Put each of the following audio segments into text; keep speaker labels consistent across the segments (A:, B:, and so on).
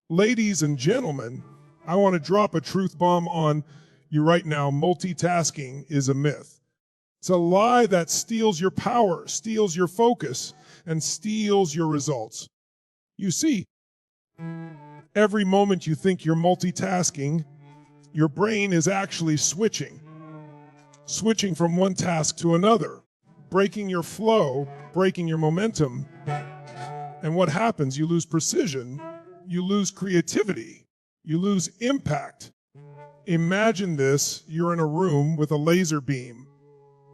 A: Ladies and gentlemen, I want to drop a truth bomb on you right now. Multitasking is a myth. It's a lie that steals your power, steals your focus, and steals your results. You see, every moment you think you're multitasking, your brain is actually switching from one task to another, breaking your flow, breaking your momentum. And what happens? You lose precision, you lose creativity, you lose impact. Imagine this, you're in a room with a laser beam.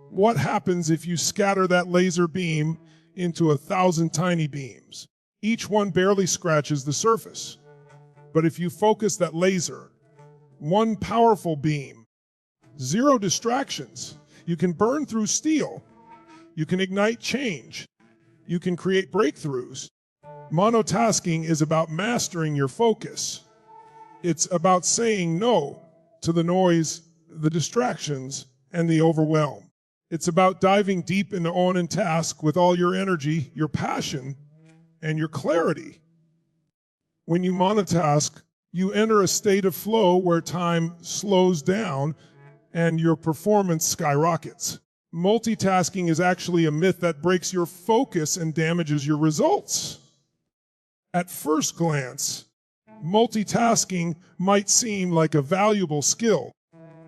A: What happens if you scatter that laser beam into 1,000 tiny beams? Each one barely scratches the surface. But if you focus that laser, one powerful beam, zero distractions, you can burn through steel, you can ignite change, you can create breakthroughs. Monotasking is about mastering your focus. It's about saying no to the noise, the distractions, and the overwhelm. It's about diving deep into one task with all your energy, your passion, and your clarity. When you monotask, you enter a state of flow where time slows down and your performance skyrockets. Multitasking is actually a myth that breaks your focus and damages your results. At first glance, multitasking might seem like a valuable skill.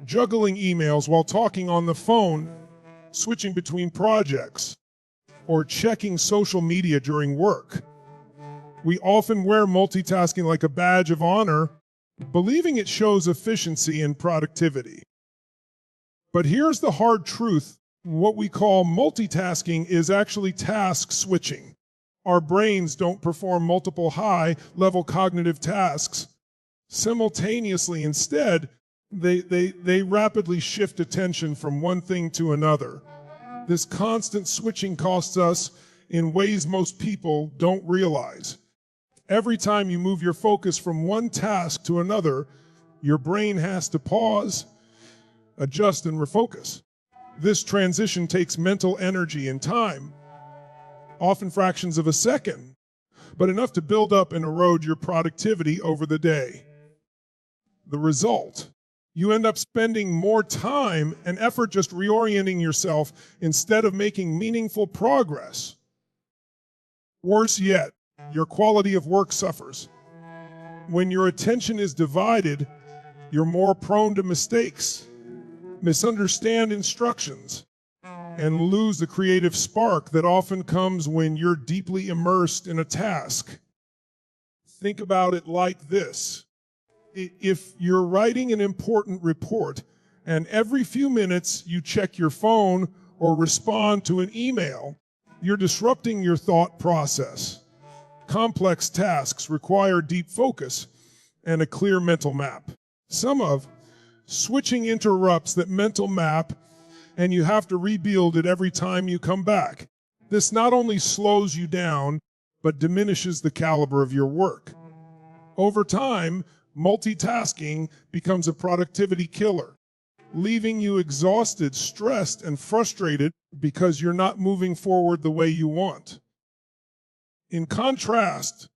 A: Juggling emails while talking on the phone, switching between projects, or checking social media during work. We often wear multitasking like a badge of honor, believing it shows efficiency and productivity. But here's the hard truth. What we call multitasking is actually task switching. Our brains don't perform multiple high-level cognitive tasks simultaneously. Instead, they rapidly shift attention from one thing to another. This constant switching costs us in ways most people don't realize. Every time you move your focus from one task to another, your brain has to pause, adjust, and refocus. This transition takes mental energy and time, often fractions of a second, but enough to build up and erode your productivity over the day. The result, you end up spending more time and effort just reorienting yourself instead of making meaningful progress. Worse yet, your quality of work suffers. When your attention is divided, you're more prone to mistakes, misunderstand instructions, and lose the creative spark that often comes when you're deeply immersed in a task. Think about it like this. If you're writing an important report and every few minutes you check your phone or respond to an email, you're disrupting your thought process. Complex tasks require deep focus and a clear mental map. Switching interrupts that mental map, and you have to rebuild it every time you come back. This not only slows you down, but diminishes the caliber of your work. Over time, multitasking becomes a productivity killer, leaving you exhausted, stressed, and frustrated because you're not moving forward the way you want. In contrast,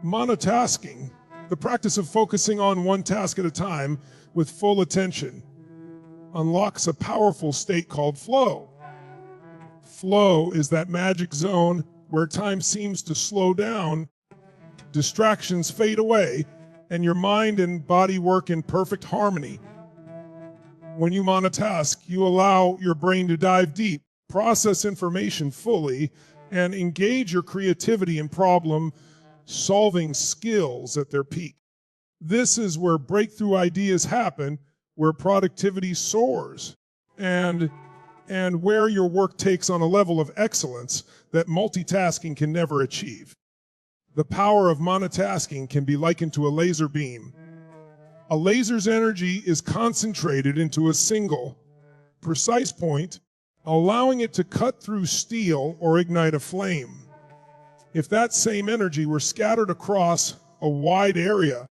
A: monotasking, the practice of focusing on one task at a time with full attention, unlocks a powerful state called flow. Flow is that magic zone where time seems to slow down, distractions fade away, and your mind and body work in perfect harmony. When you monotask, you allow your brain to dive deep, process information fully, and engage your creativity and problem-solving skills at their peak. This is where breakthrough ideas happen, where productivity soars, and where your work takes on a level of excellence that multitasking can never achieve. The power of monotasking can be likened to a laser beam. A laser's energy is concentrated into a single, precise point, allowing it to cut through steel or ignite a flame. If that same energy were scattered across a wide area,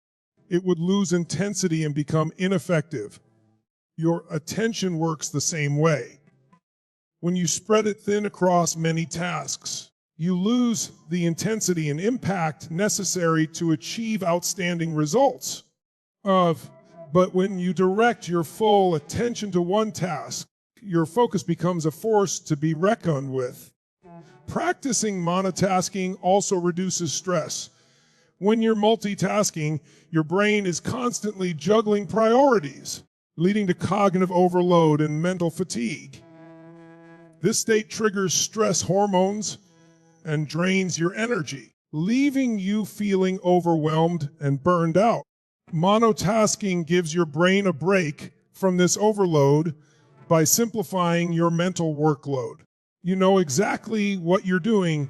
A: it would lose intensity and become ineffective. Your attention works the same way. When you spread it thin across many tasks, You lose the intensity and impact necessary to achieve outstanding results. But when you direct your full attention to one task, your focus becomes a force to be reckoned with. Practicing monotasking also reduces stress. When you're multitasking, your brain is constantly juggling priorities, leading to cognitive overload and mental fatigue. This state triggers stress hormones and drains your energy, leaving you feeling overwhelmed and burned out. Monotasking gives your brain a break from this overload by simplifying your mental workload. You know exactly what you're doing,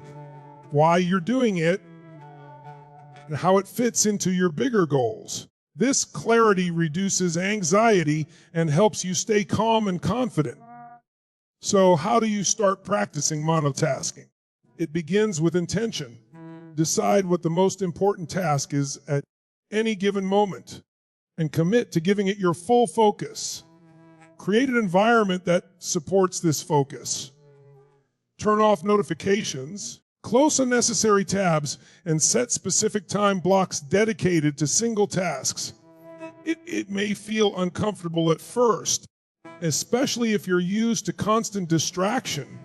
A: why you're doing it, and how it fits into your bigger goals. This clarity reduces anxiety and helps you stay calm and confident. So how do you start practicing monotasking? It begins with intention. Decide what the most important task is at any given moment and commit to giving it your full focus. Create an environment that supports this focus. Turn off notifications, close unnecessary tabs, and set specific time blocks dedicated to single tasks. It may feel uncomfortable at first, especially if you're used to constant distraction.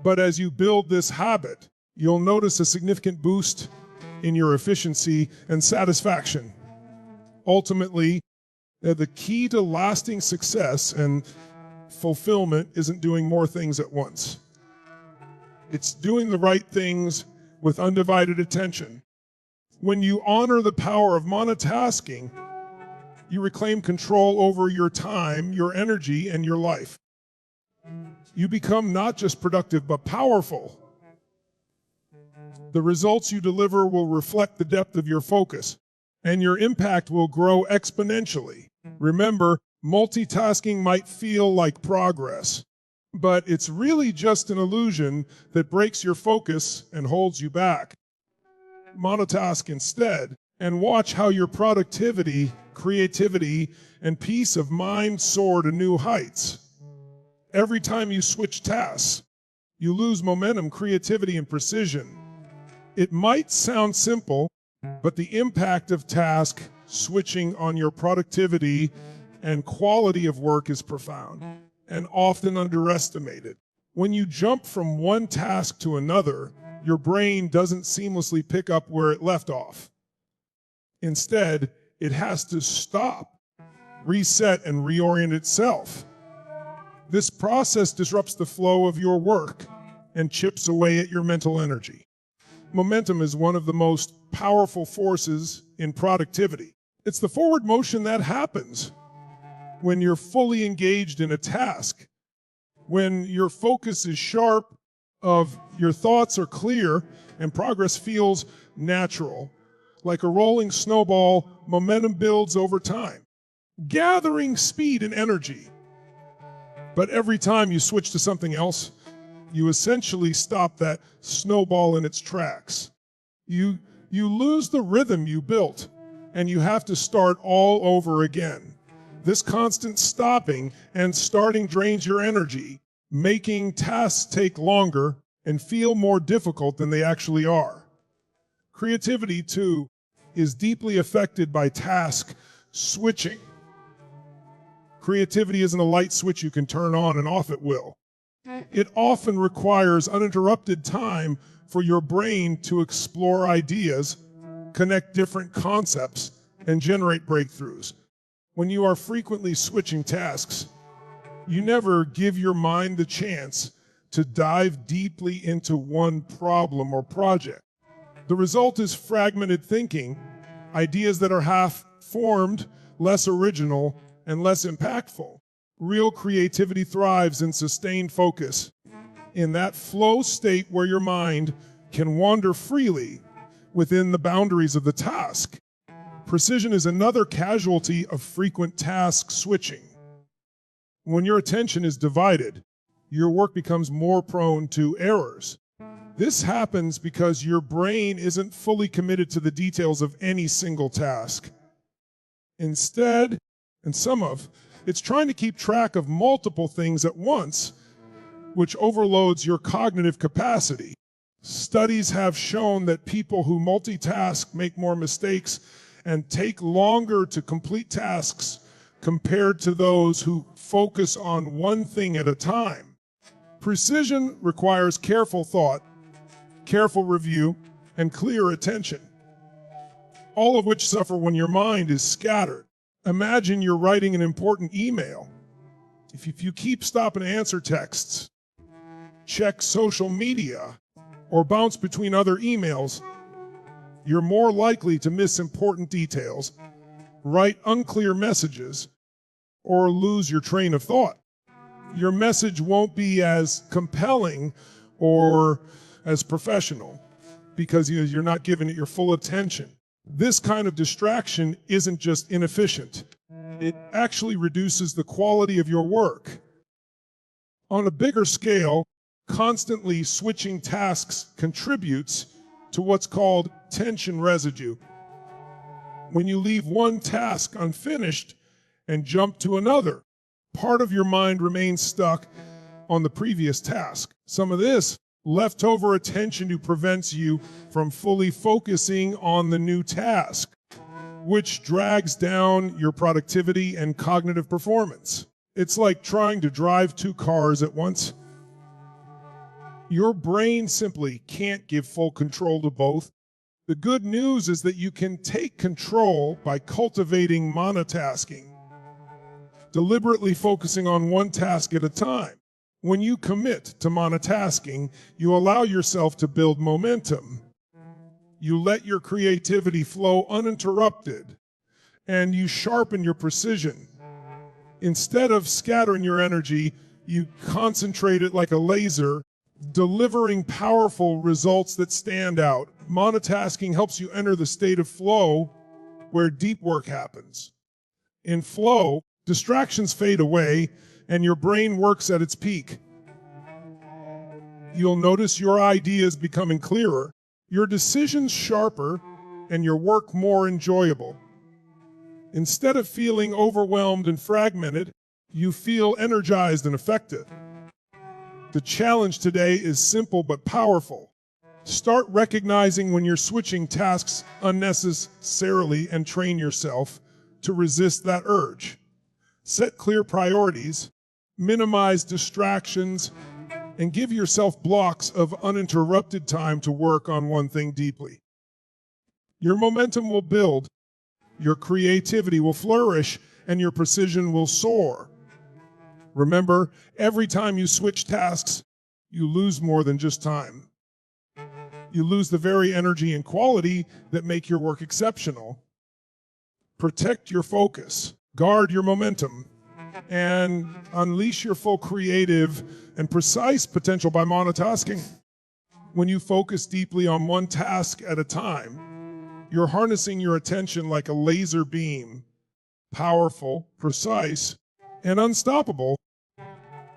A: But as you build this habit, you'll notice a significant boost in your efficiency and satisfaction. Ultimately, the key to lasting success and fulfillment isn't doing more things at once. It's doing the right things with undivided attention. When you honor the power of monotasking, you reclaim control over your time, your energy, and your life. You become not just productive, but powerful. The results you deliver will reflect the depth of your focus, and your impact will grow exponentially. Remember, multitasking might feel like progress, but it's really just an illusion that breaks your focus and holds you back. Monotask instead, and watch how your productivity, creativity, and peace of mind soar to new heights. Every time you switch tasks, you lose momentum, creativity, and precision. It might sound simple, but the impact of task switching on your productivity and quality of work is profound and often underestimated. When you jump from one task to another, your brain doesn't seamlessly pick up where it left off. Instead, it has to stop, reset, and reorient itself. This process disrupts the flow of your work and chips away at your mental energy. Momentum is one of the most powerful forces in productivity. It's the forward motion that happens when you're fully engaged in a task, when your focus is sharp, your thoughts are clear, and progress feels natural. Like a rolling snowball, momentum builds over time, gathering speed and energy. But every time you switch to something else, you essentially stop that snowball in its tracks. You lose the rhythm you built, and you have to start all over again. This constant stopping and starting drains your energy, making tasks take longer and feel more difficult than they actually are. Creativity, too, is deeply affected by task switching. Creativity isn't a light switch you can turn on and off at will. It often requires uninterrupted time for your brain to explore ideas, connect different concepts, and generate breakthroughs. When you are frequently switching tasks, you never give your mind the chance to dive deeply into one problem or project. The result is fragmented thinking, ideas that are half-formed, less original, and less impactful. Real creativity thrives in sustained focus, in that flow state where your mind can wander freely within the boundaries of the task. Precision is another casualty of frequent task switching. When your attention is divided, your work becomes more prone to errors. This happens because your brain isn't fully committed to the details of any single task. Instead, it's trying to keep track of multiple things at once, which overloads your cognitive capacity. Studies have shown that people who multitask make more mistakes and take longer to complete tasks compared to those who focus on one thing at a time. Precision requires careful thought, careful review, and clear attention, all of which suffer when your mind is scattered. Imagine you're writing an important email. If you keep stopping to answer texts, check social media, or bounce between other emails, you're more likely to miss important details, write unclear messages, or lose your train of thought. Your message won't be as compelling or as professional because you're not giving it your full attention. This kind of distraction isn't just inefficient. It actually reduces the quality of your work. On a bigger scale, constantly switching tasks contributes to what's called tension residue. When you leave one task unfinished and jump to another, part of your mind remains stuck on the previous task. Some of this leftover attention prevents you from fully focusing on the new task, which drags down your productivity and cognitive performance. It's like trying to drive two cars at once. Your brain simply can't give full control to both. The good news is that you can take control by cultivating monotasking, deliberately focusing on one task at a time. When you commit to monotasking, you allow yourself to build momentum. You let your creativity flow uninterrupted, and you sharpen your precision. Instead of scattering your energy, you concentrate it like a laser, delivering powerful results that stand out. Monotasking helps you enter the state of flow where deep work happens. In flow, distractions fade away and your brain works at its peak. You'll notice your ideas becoming clearer, your decisions sharper, and your work more enjoyable. Instead of feeling overwhelmed and fragmented, you feel energized and effective. The challenge today is simple but powerful. Start recognizing when you're switching tasks unnecessarily and train yourself to resist that urge. Set clear priorities, minimize distractions, and give yourself blocks of uninterrupted time to work on one thing deeply. Your momentum will build, your creativity will flourish, and your precision will soar. Remember, every time you switch tasks, you lose more than just time. You lose the very energy and quality that make your work exceptional. Protect your focus, guard your momentum, and unleash your full creative and precise potential by monotasking. When you focus deeply on one task at a time, you're harnessing your attention like a laser beam, powerful, precise, and unstoppable.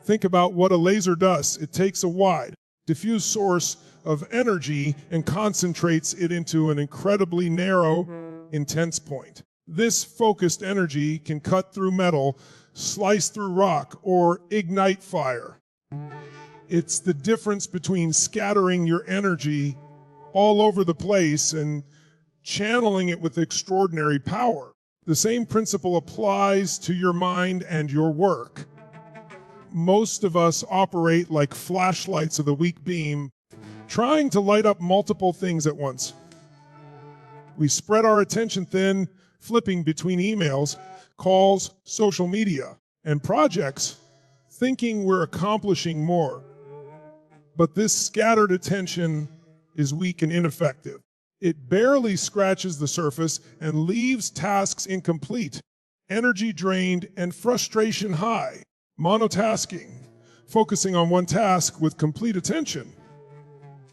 A: Think about what a laser does. It takes a wide, diffuse source of energy and concentrates it into an incredibly narrow, intense point. This focused energy can cut through metal, slice through rock, or ignite fire. It's the difference between scattering your energy all over the place and channeling it with extraordinary power. The same principle applies to your mind and your work. Most of us operate like flashlights of the weak beam, trying to light up multiple things at once. We spread our attention thin, flipping between emails, calls, social media, and projects, thinking we're accomplishing more. But this scattered attention is weak and ineffective. It barely scratches the surface and leaves tasks incomplete, energy drained, and frustration high. Monotasking, focusing on one task with complete attention,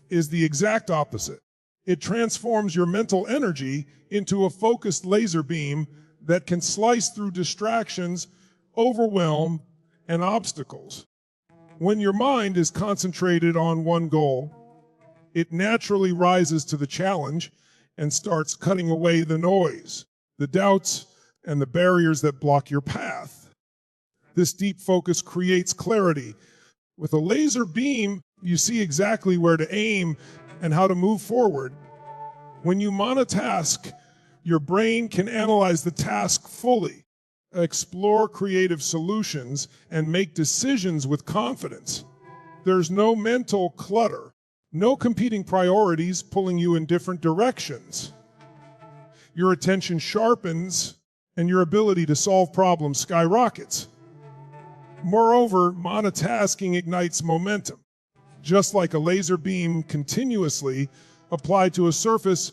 A: is the exact opposite. It transforms your mental energy into a focused laser beam that can slice through distractions, overwhelm, and obstacles. When your mind is concentrated on one goal, it naturally rises to the challenge and starts cutting away the noise, the doubts, and the barriers that block your path. This deep focus creates clarity. With a laser beam, you see exactly where to aim and how to move forward. When you monotask, your brain can analyze the task fully, explore creative solutions, and make decisions with confidence. There's no mental clutter, no competing priorities pulling you in different directions. Your attention sharpens, and your ability to solve problems skyrockets. Moreover, monotasking ignites momentum. Just like a laser beam continuously applied to a surface,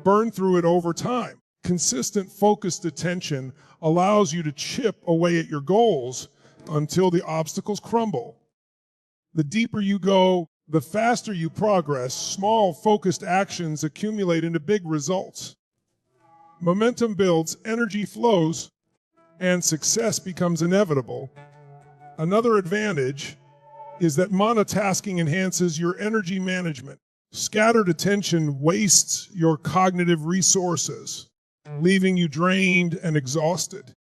A: burn through it over time. Consistent, focused attention allows you to chip away at your goals until the obstacles crumble. The deeper you go, the faster you progress. Small, focused actions accumulate into big results. Momentum builds, energy flows, and success becomes inevitable. Another advantage is that monotasking enhances your energy management. Scattered attention wastes your cognitive resources, leaving you drained and exhausted.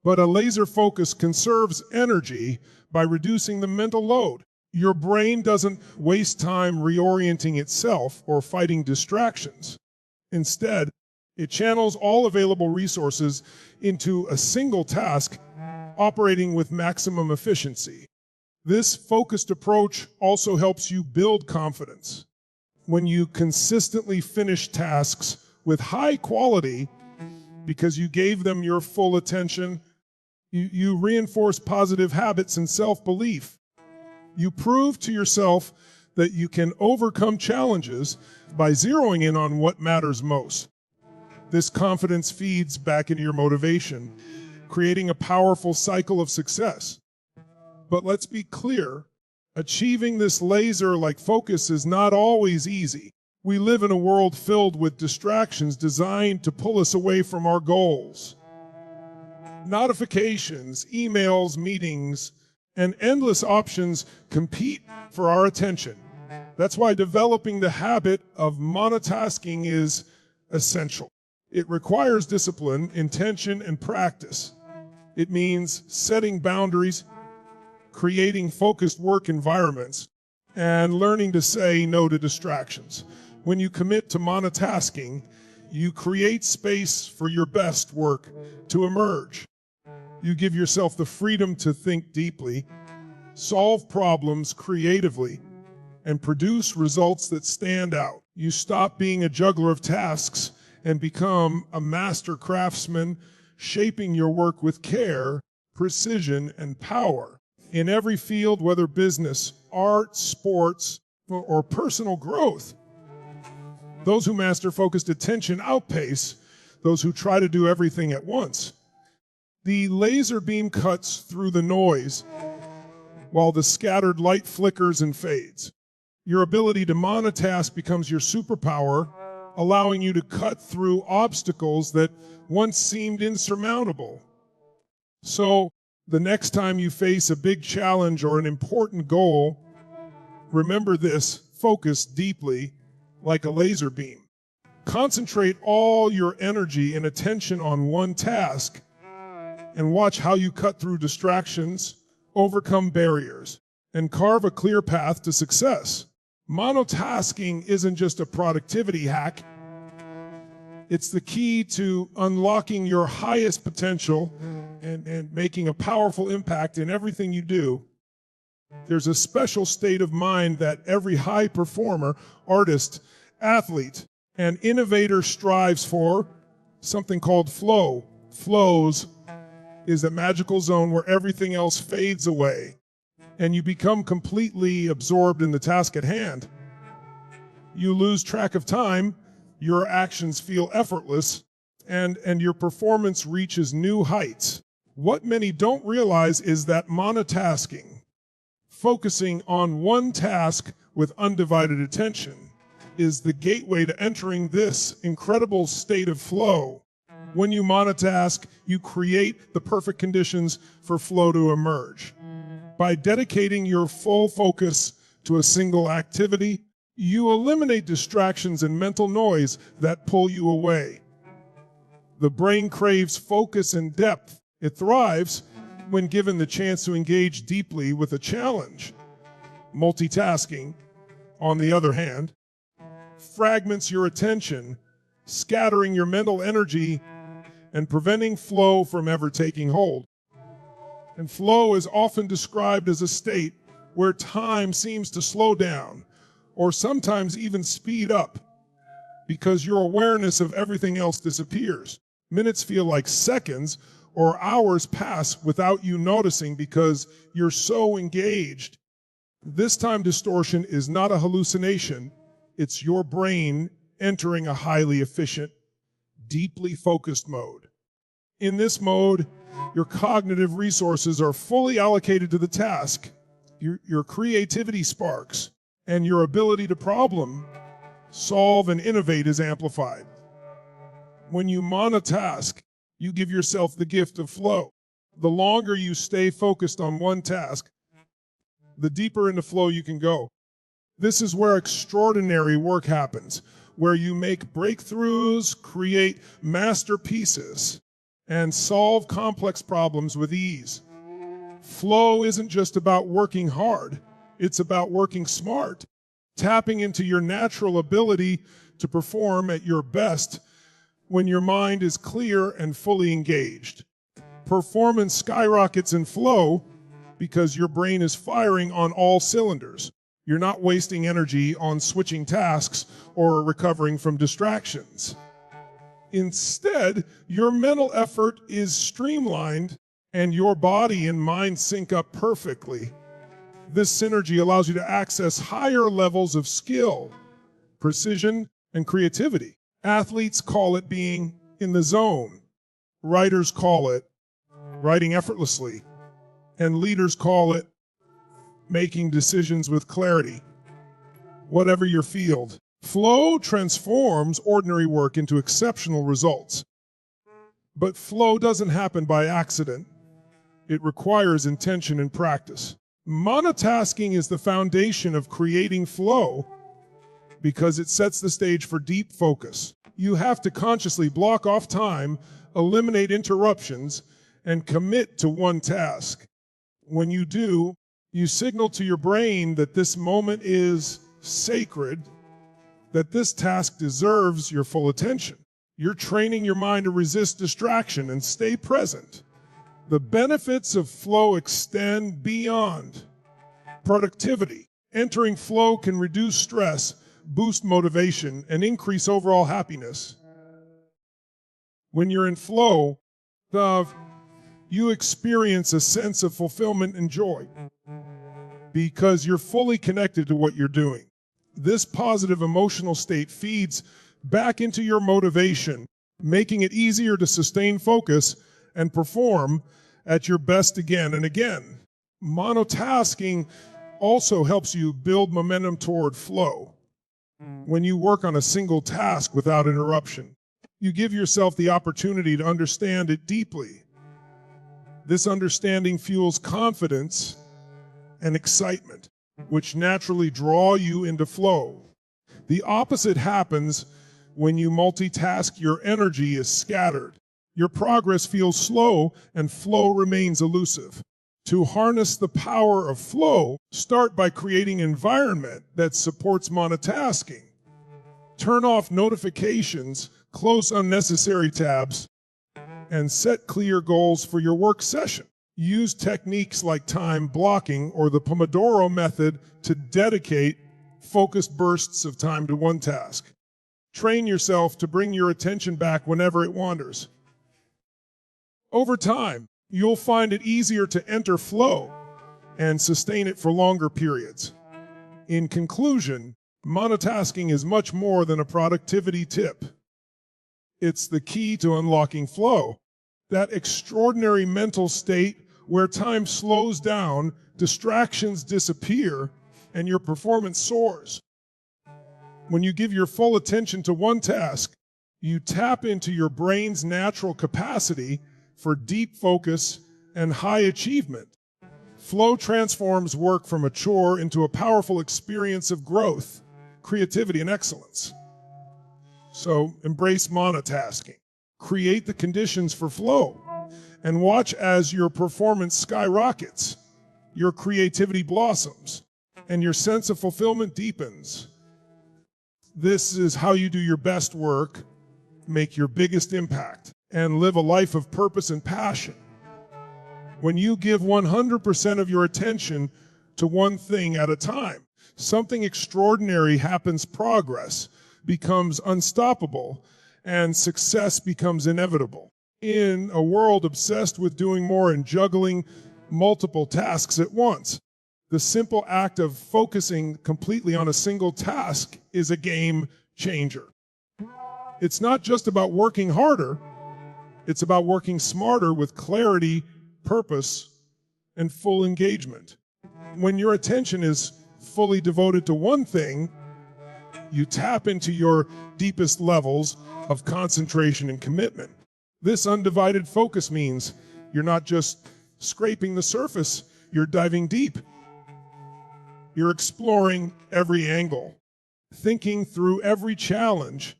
A: But a laser focus conserves energy by reducing the mental load. Your brain doesn't waste time reorienting itself or fighting distractions. Instead, it channels all available resources into a single task, operating with maximum efficiency. This focused approach also helps you build confidence. When you consistently finish tasks with high quality because you gave them your full attention, you reinforce positive habits and self-belief. You prove to yourself that you can overcome challenges by zeroing in on what matters most. This confidence feeds back into your motivation, creating a powerful cycle of success. But let's be clear, achieving this laser-like focus is not always easy. We live in a world filled with distractions designed to pull us away from our goals. Notifications, emails, meetings, and endless options compete for our attention. That's why developing the habit of monotasking is essential. It requires discipline, intention, and practice. It means setting boundaries, creating focused work environments, and learning to say no to distractions. When you commit to monotasking, you create space for your best work to emerge. You give yourself the freedom to think deeply, solve problems creatively, and produce results that stand out. You stop being a juggler of tasks and become a master craftsman, shaping your work with care, precision, and power. In every field, whether business, art, sports, or personal growth, those who master focused attention outpace those who try to do everything at once. The laser beam cuts through the noise, while the scattered light flickers and fades. Your ability to monotask becomes your superpower, allowing you to cut through obstacles that once seemed insurmountable. So, the next time you face a big challenge or an important goal, remember this: focus deeply like a laser beam. Concentrate all your energy and attention on one task, and watch how you cut through distractions, overcome barriers, and carve a clear path to success. Monotasking isn't just a productivity hack. It's the key to unlocking your highest potential and making a powerful impact in everything you do. There's a special state of mind that every high performer, artist, athlete, and innovator strives for, something called flow. Flows is a magical zone where everything else fades away and you become completely absorbed in the task at hand. You lose track of time, your actions feel effortless, and your performance reaches new heights. What many don't realize is that monotasking, focusing on one task with undivided attention, is the gateway to entering this incredible state of flow. When you monotask, you create the perfect conditions for flow to emerge. By dedicating your full focus to a single activity, you eliminate distractions and mental noise that pull you away. The brain craves focus and depth. It thrives when given the chance to engage deeply with a challenge. Multitasking, on the other hand, fragments your attention, scattering your mental energy and preventing flow from ever taking hold. And flow is often described as a state where time seems to slow down or sometimes even speed up because your awareness of everything else disappears. Minutes feel like seconds or hours pass without you noticing because you're so engaged. This time distortion is not a hallucination. It's your brain entering a highly efficient, deeply focused mode. In this mode, your cognitive resources are fully allocated to the task. Your creativity sparks, and your ability to problem, solve, and innovate is amplified. When you monotask, you give yourself the gift of flow. The longer you stay focused on one task, the deeper into flow you can go. This is where extraordinary work happens, where you make breakthroughs, create masterpieces, and solve complex problems with ease. Flow isn't just about working hard, it's about working smart, tapping into your natural ability to perform at your best when your mind is clear and fully engaged. Performance skyrockets in flow because your brain is firing on all cylinders. You're not wasting energy on switching tasks or recovering from distractions. Instead, your mental effort is streamlined and your body and mind sync up perfectly. This synergy allows you to access higher levels of skill, precision, and creativity. Athletes call it being in the zone. Writers call it writing effortlessly. And leaders call it making decisions with clarity. Whatever your field, flow transforms ordinary work into exceptional results. But flow doesn't happen by accident. It requires intention and practice. Monotasking is the foundation of creating flow because it sets the stage for deep focus. You have to consciously block off time, eliminate interruptions, and commit to one task. When you do, you signal to your brain that this moment is sacred, that this task deserves your full attention. You're training your mind to resist distraction and stay present. The benefits of flow extend beyond productivity. Entering flow can reduce stress, boost motivation, and increase overall happiness. When you're in flow, you experience a sense of fulfillment and joy because you're fully connected to what you're doing. This positive emotional state feeds back into your motivation, making it easier to sustain focus and perform at your best again and again. Monotasking also helps you build momentum toward flow. When you work on a single task without interruption, you give yourself the opportunity to understand it deeply. This understanding fuels confidence and excitement, which naturally draw you into flow. The opposite happens when you multitask. Your energy is scattered. Your progress feels slow and flow remains elusive. To harness the power of flow, start by creating an environment that supports monotasking. Turn off notifications, close unnecessary tabs, and set clear goals for your work session. Use techniques like time blocking or the Pomodoro method to dedicate focused bursts of time to one task. Train yourself to bring your attention back whenever it wanders. Over time, you'll find it easier to enter flow and sustain it for longer periods. In conclusion, monotasking is much more than a productivity tip. It's the key to unlocking flow, that extraordinary mental state where time slows down, distractions disappear, and your performance soars. When you give your full attention to one task, you tap into your brain's natural capacity for deep focus and high achievement. Flow transforms work from a chore into a powerful experience of growth, creativity, and excellence. So embrace monotasking. Create the conditions for flow and watch as your performance skyrockets, your creativity blossoms, and your sense of fulfillment deepens. This is how you do your best work, make your biggest impact, and live a life of purpose and passion. When you give 100% of your attention to one thing at a time, something extraordinary happens. Progress becomes unstoppable, and success becomes inevitable. In a world obsessed with doing more and juggling multiple tasks at once, the simple act of focusing completely on a single task is a game changer. It's not just about working harder, it's about working smarter with clarity, purpose, and full engagement. When your attention is fully devoted to one thing, you tap into your deepest levels of concentration and commitment. This undivided focus means you're not just scraping the surface, you're diving deep. You're exploring every angle, thinking through every challenge,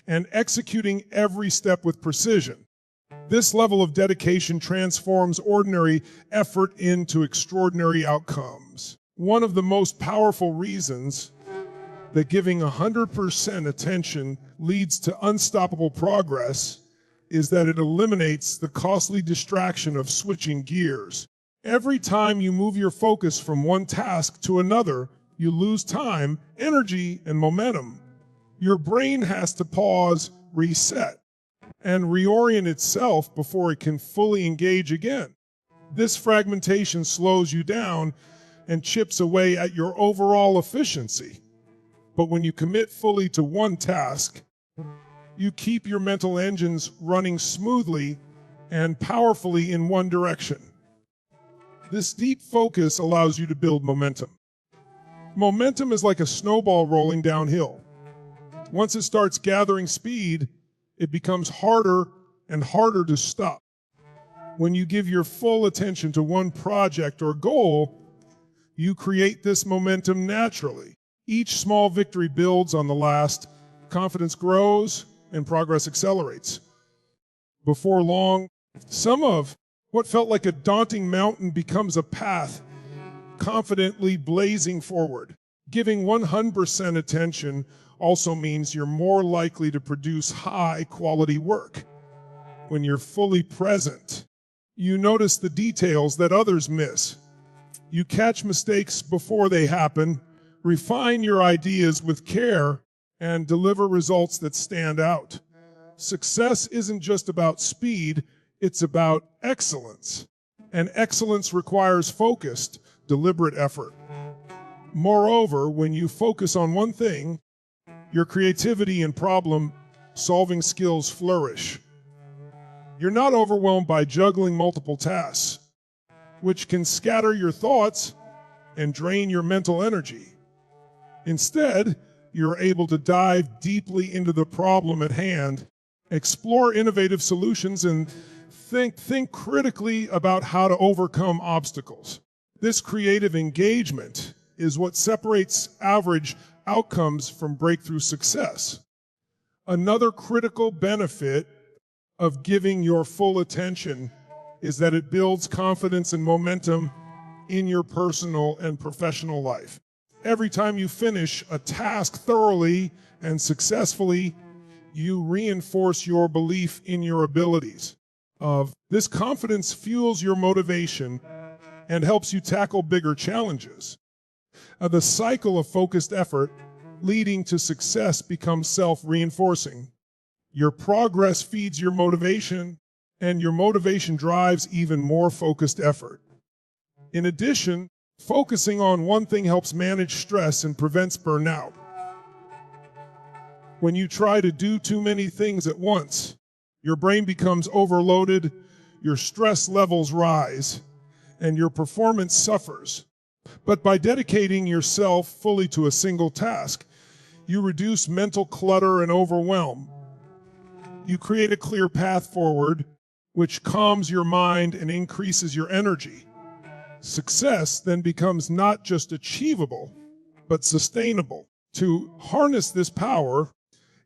A: and executing every step with precision. This level of dedication transforms ordinary effort into extraordinary outcomes. One of the most powerful reasons that giving 100% attention leads to unstoppable progress is that it eliminates the costly distraction of switching gears. Every time you move your focus from one task to another, you lose time, energy, and momentum. Your brain has to pause, reset, and reorient itself before it can fully engage again. This fragmentation slows you down and chips away at your overall efficiency. But when you commit fully to one task, you keep your mental engines running smoothly and powerfully in one direction. This deep focus allows you to build momentum. Momentum is like a snowball rolling downhill. Once it starts gathering speed, it becomes harder and harder to stop. When you give your full attention to one project or goal, you create this momentum naturally. Each small victory builds on the last, confidence grows, and progress accelerates. Before long, some of what felt like a daunting mountain becomes a path confidently blazing forward. Giving 100% attention also means you're more likely to produce high-quality work. When you're fully present, you notice the details that others miss. You catch mistakes before they happen, refine your ideas with care, and deliver results that stand out. Success isn't just about speed, it's about excellence. And excellence requires focused, deliberate effort. Moreover, when you focus on one thing, your creativity and problem-solving skills flourish. You're not overwhelmed by juggling multiple tasks, which can scatter your thoughts and drain your mental energy. Instead, you're able to dive deeply into the problem at hand, explore innovative solutions, and think critically about how to overcome obstacles. This creative engagement is what separates average outcomes from breakthrough success. Another critical benefit of giving your full attention is that it builds confidence and momentum in your personal and professional life. Every time you finish a task thoroughly and successfully, you reinforce your belief in your abilities. This confidence fuels your motivation and helps you tackle bigger challenges. The cycle of focused effort leading to success becomes self-reinforcing. Your progress feeds your motivation, and your motivation drives even more focused effort. In addition, focusing on one thing helps manage stress and prevents burnout. When you try to do too many things at once, your brain becomes overloaded, your stress levels rise, and your performance suffers. But by dedicating yourself fully to a single task, you reduce mental clutter and overwhelm. You create a clear path forward, which calms your mind and increases your energy. Success then becomes not just achievable, but sustainable. To harness this power,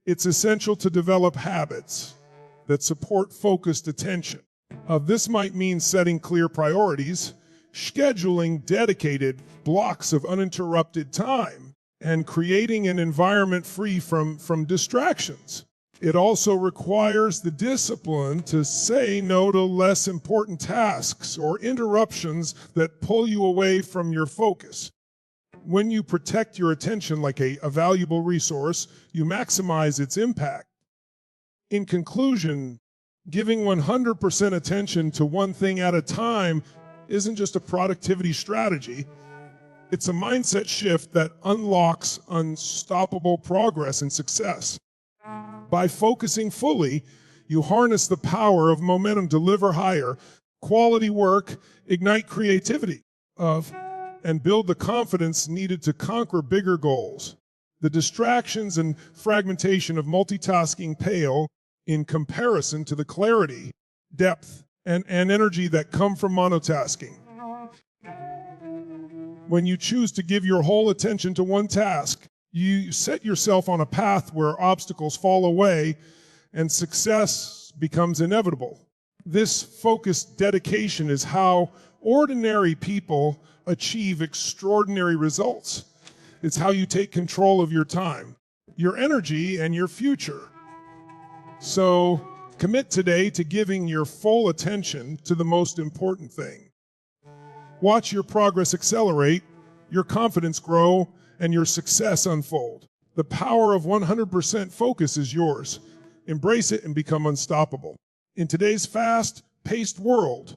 A: it's essential to develop habits that support focused attention. This might mean setting clear priorities, scheduling dedicated blocks of uninterrupted time, and creating an environment free from distractions. It also requires the discipline to say no to less important tasks or interruptions that pull you away from your focus. When you protect your attention like a valuable resource, you maximize its impact. In conclusion, giving 100% attention to one thing at a time isn't just a productivity strategy. It's a mindset shift that unlocks unstoppable progress and success. By focusing fully, you harness the power of momentum, deliver higher quality work, ignite creativity, and build the confidence needed to conquer bigger goals. The distractions and fragmentation of multitasking pale in comparison to the clarity, depth, and energy that come from monotasking. When you choose to give your whole attention to one task, you set yourself on a path where obstacles fall away and success becomes inevitable. This focused dedication is how ordinary people achieve extraordinary results. It's how you take control of your time, your energy, and your future. So commit today to giving your full attention to the most important thing. Watch your progress accelerate, your confidence grow, and your success unfold. The power of 100% focus is yours. Embrace it and become unstoppable. In today's fast-paced world,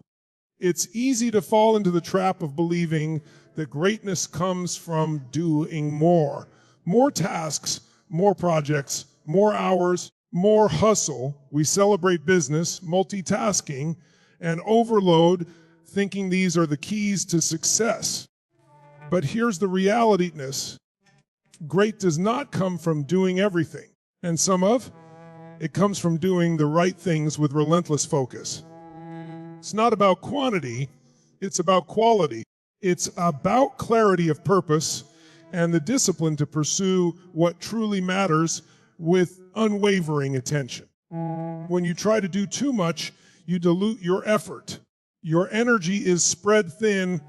A: it's easy to fall into the trap of believing that greatness comes from doing more. More tasks, more projects, more hours, more hustle. We celebrate business, multitasking, and overload, thinking these are the keys to success. But here's the reality-ness. Great does not come from doing everything, and it comes from doing the right things with relentless focus. It's not about quantity, it's about quality. It's about clarity of purpose and the discipline to pursue what truly matters with unwavering attention. When you try to do too much, you dilute your effort. Your energy is spread thin,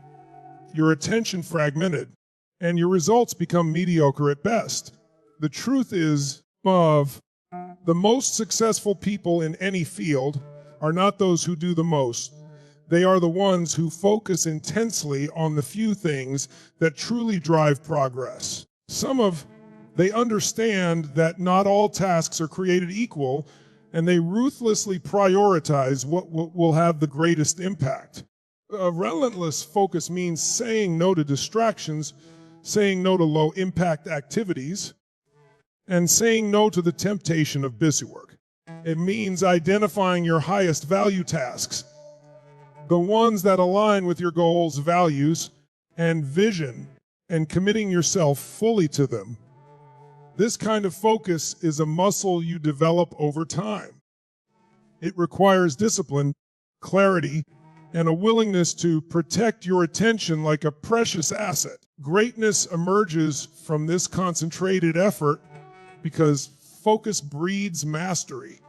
A: your attention fragmented, and your results become mediocre at best. The truth is, the most successful people in any field are not those who do the most. They are the ones who focus intensely on the few things that truly drive progress. They understand that not all tasks are created equal, and they ruthlessly prioritize what will have the greatest impact. A relentless focus means saying no to distractions, saying no to low-impact activities, and saying no to the temptation of busywork. It means identifying your highest value tasks, the ones that align with your goals, values, and vision, and committing yourself fully to them. This kind of focus is a muscle you develop over time. It requires discipline, clarity, and a willingness to protect your attention like a precious asset. Greatness emerges from this concentrated effort because focus breeds mastery.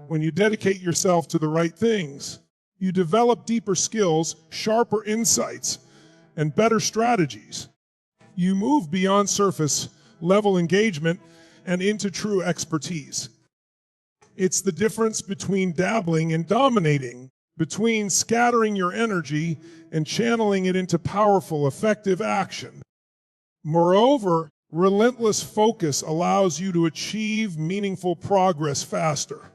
A: When you dedicate yourself to the right things, you develop deeper skills, sharper insights, and better strategies. You move beyond surface level engagement and into true expertise. It's the difference between dabbling and dominating, between scattering your energy and channeling it into powerful, effective action. Moreover, relentless focus allows you to achieve meaningful progress faster.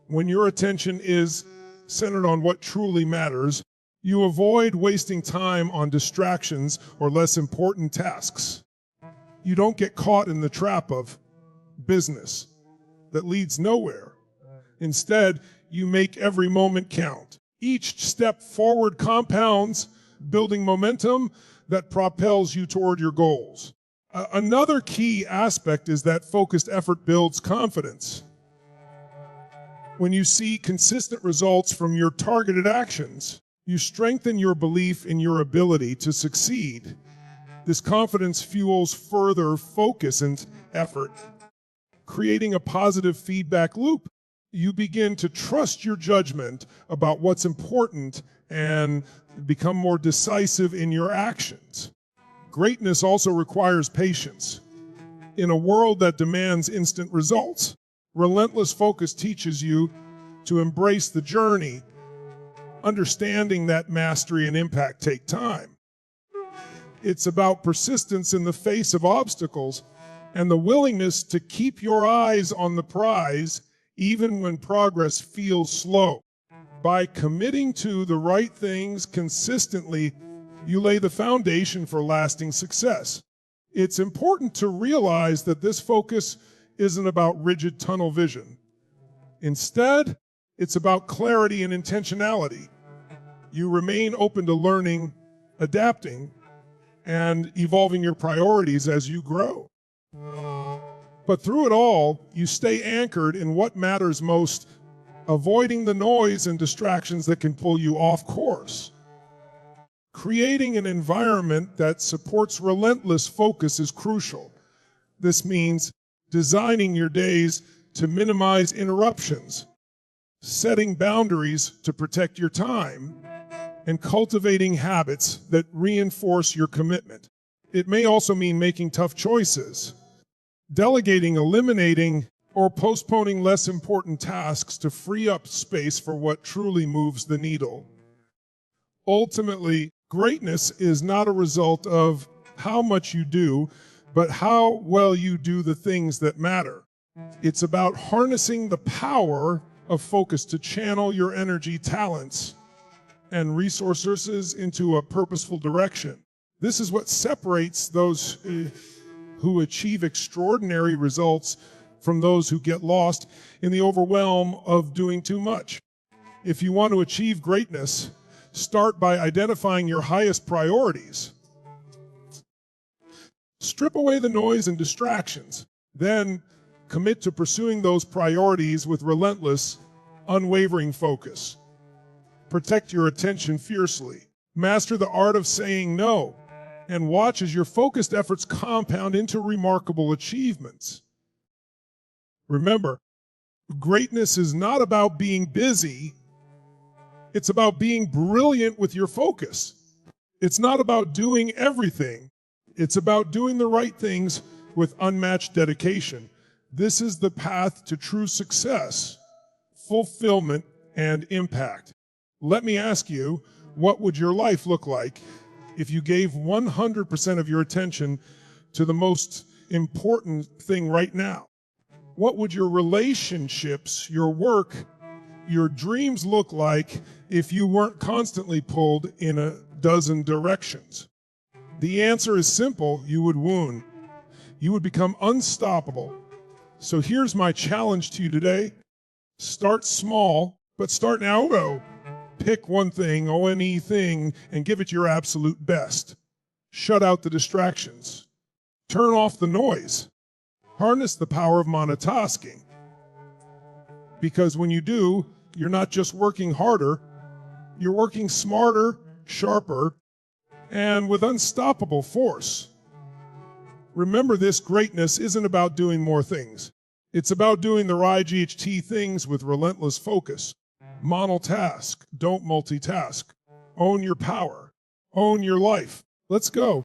A: When your attention is centered on what truly matters, you avoid wasting time on distractions or less important tasks. You don't get caught in the trap of business that leads nowhere. Instead, you make every moment count. Each step forward compounds, building momentum that propels you toward your goals. Another key aspect is that focused effort builds confidence. When you see consistent results from your targeted actions, you strengthen your belief in your ability to succeed. This confidence fuels further focus and effort, creating a positive feedback loop. You begin to trust your judgment about what's important and become more decisive in your actions. Greatness also requires patience. In a world that demands instant results, relentless focus teaches you to embrace the journey, understanding that mastery and impact take time. It's about persistence in the face of obstacles and the willingness to keep your eyes on the prize even when progress feels slow. By committing to the right things consistently, you lay the foundation for lasting success. It's important to realize that this focus isn't about rigid tunnel vision. Instead, it's about clarity and intentionality. You remain open to learning, adapting, and evolving your priorities as you grow. But through it all, you stay anchored in what matters most, avoiding the noise and distractions that can pull you off course. Creating an environment that supports relentless focus is crucial. This means designing your days to minimize interruptions, setting boundaries to protect your time, and cultivating habits that reinforce your commitment. It may also mean making tough choices, delegating, eliminating, or postponing less important tasks to free up space for what truly moves the needle. Ultimately, greatness is not a result of how much you do, but how well you do the things that matter. It's about harnessing the power of focus to channel your energy, talents, and resources into a purposeful direction. This is what separates those who achieve extraordinary results from those who get lost in the overwhelm of doing too much. If you want to achieve greatness, start by identifying your highest priorities. Strip away the noise and distractions. Then commit to pursuing those priorities with relentless, unwavering focus. Protect your attention fiercely. Master the art of saying no, and watch as your focused efforts compound into remarkable achievements. Remember, greatness is not about being busy. It's about being brilliant with your focus. It's not about doing everything. It's about doing the right things with unmatched dedication. This is the path to true success, fulfillment, and impact. Let me ask you, what would your life look like if you gave 100% of your attention to the most important thing right now? What would your relationships, your work, your dreams look like if you weren't constantly pulled in a dozen directions? The answer is simple: you would wound. You would become unstoppable. So here's my challenge to you today. Start small, but start now. Go. Pick one thing, O-N-E thing, and give it your absolute best. Shut out the distractions. Turn off the noise. Harness the power of monotasking. Because when you do, you're not just working harder, you're working smarter, sharper, and with unstoppable force. Remember, this greatness isn't about doing more things. It's about doing the right GHT things with relentless focus. Monotask, don't multitask. Own your power. Own your life. Let's go.